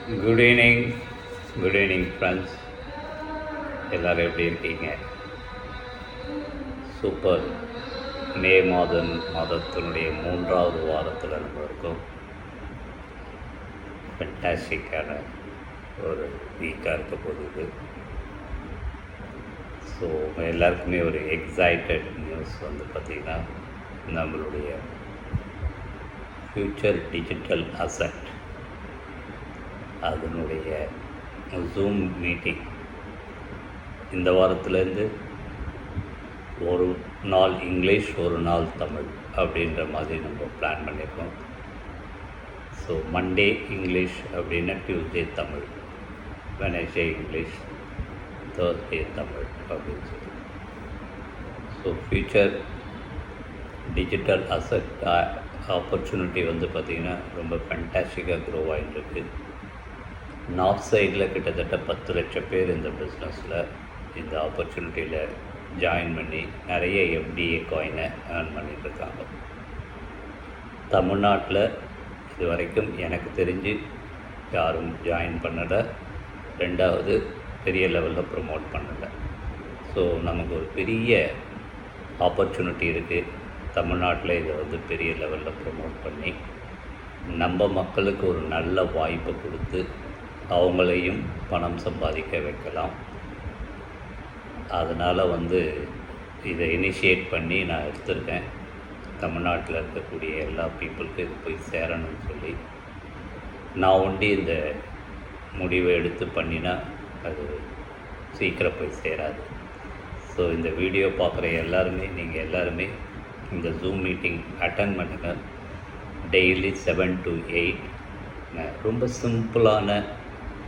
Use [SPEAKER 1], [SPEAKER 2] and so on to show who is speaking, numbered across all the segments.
[SPEAKER 1] Good evening friends. எல்லோரும் எப்படி இருக்கீங்க? சூப்பர். மே மாதத்தினுடைய 3வது வாரத்தில் நம்ம இருக்கோம். ஃபென்டாஸ்டிக்கான ஒரு வீக்காக இருக்க போகுது. ஸோ எல்லாருக்குமே ஒரு எக்ஸைட்டட் நியூஸ் பார்த்திங்கன்னா, நம்மளுடைய ஃப்யூச்சர் டிஜிட்டல் அசட் அதனுடைய ஜூம் மீட்டிங் இந்த வாரத்துலேருந்து ஒரு நாள் இங்கிலீஷ், ஒரு நாள் தமிழ் அப்படின்ற மாதிரி நம்ம பிளான் பண்ணியிருக்கோம். ஸோ மண்டே இங்கிலீஷ் அப்படின்னா Tuesday Tamil, Wednesday English, Thursday Tamil அப்படின்னு சொல்லி. So future digital asset opportunity பார்த்திங்கன்னா ரொம்ப ஃபேண்டாஸ்டிக்காக க்ரோ ஆகிட்டுருக்கு. நார்த் சைடில் கிட்டத்தட்ட 10 லட்சம் பேர் இந்த பிஸ்னஸில், இந்த ஆப்பர்ச்சுனிட்டியில் ஜாயின் பண்ணி நிறைய எஃப்டிஏ காயினை ஏர்ன் பண்ணிகிட்ருக்காங்க. தமிழ்நாட்டில் இது வரைக்கும் எனக்கு தெரிஞ்சு யாரும் ஜாயின் பண்ணலை, ரெண்டாவது பெரிய லெவலில் ப்ரமோட் பண்ணலை. ஸோ நமக்கு ஒரு பெரிய ஆப்பர்ச்சுனிட்டி இருக்குது தமிழ்நாட்டில் இதை பெரிய லெவலில் ப்ரமோட் பண்ணி நம்ம மக்களுக்கு ஒரு நல்ல வாய்ப்பை கொடுத்து அவங்களையும் பணம் சம்பாதிக்க வைக்கலாம். அதனால் இதை இனிஷியேட் பண்ணி நான் எடுத்திருக்கேன். தமிழ்நாட்டில் இருக்கக்கூடிய எல்லா பீப்புளுக்கும் இது போய் சேரணும்னு சொல்லி நான் இந்த முடிவை எடுத்து பண்ணினா அது சீக்கிரம் போய் சேராது. ஸோ இந்த வீடியோ பார்க்குற நீங்கள் எல்லாருமே இந்த ஜூம் மீட்டிங் அட்டன் பண்ணுங்கள். டெய்லி 7 to 8 ரொம்ப சிம்பிளான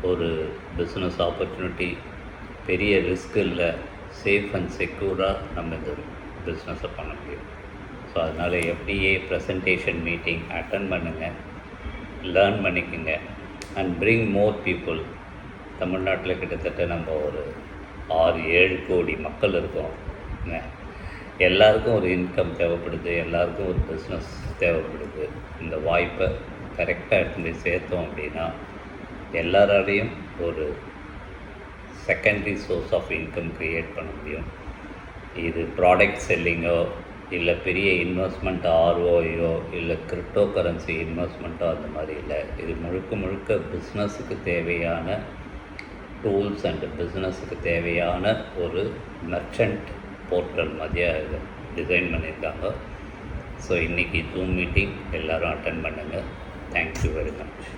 [SPEAKER 1] ஒரு பிஸ்னஸ் ஆப்பர்ச்சுனிட்டி, பெரிய ரிஸ்க் இல்லை, சேஃப் அண்ட் செக்யூராக நம்ம இந்த பிஸ்னஸை பண்ண முடியும். ஸோ அதனால் எஃப்டிஏ ப்ரெசன்டேஷன் மீட்டிங் அட்டன் பண்ணுங்கள், லேர்ன் பண்ணிக்கோங்க அண்ட் பிரிங் மோர் பீப்புள். தமிழ்நாட்டில் கிட்டத்தட்ட நம்ம ஒரு 6-7 கோடி மக்கள் இருக்கோம். எல்லாருக்கும் ஒரு இன்கம் தேவைப்படுது, எல்லாருக்கும் ஒரு பிஸ்னஸ் தேவைப்படுது. இந்த வாய்ப்பை கரெக்டாக எடுத்து போய் சேர்த்தோம் அப்படின்னா எல்லாராலையும் ஒரு secondary source of income create பண்ண முடியும். இது ப்ராடக்ட் செல்லிங்கோ இல்லை பெரிய இன்வெஸ்ட்மெண்ட் ஆர்ஓயோ இல்லை கிரிப்டோ கரன்சி இன்வெஸ்ட்மெண்ட்டோ அந்த மாதிரி இல்லை. இது முழுக்க பிஸ்னஸுக்கு தேவையான டூல்ஸ் அண்டு பிஸ்னஸுக்கு தேவையான ஒரு மெர்ச்சன்ட் போர்ட்டல் மாதிரியாக இதை டிசைன் பண்ணியிருக்காங்க. ஸோ இன்றைக்கி ஜூம் மீட்டிங் எல்லோரும் அட்டன் பண்ணுங்கள். Thank you very much.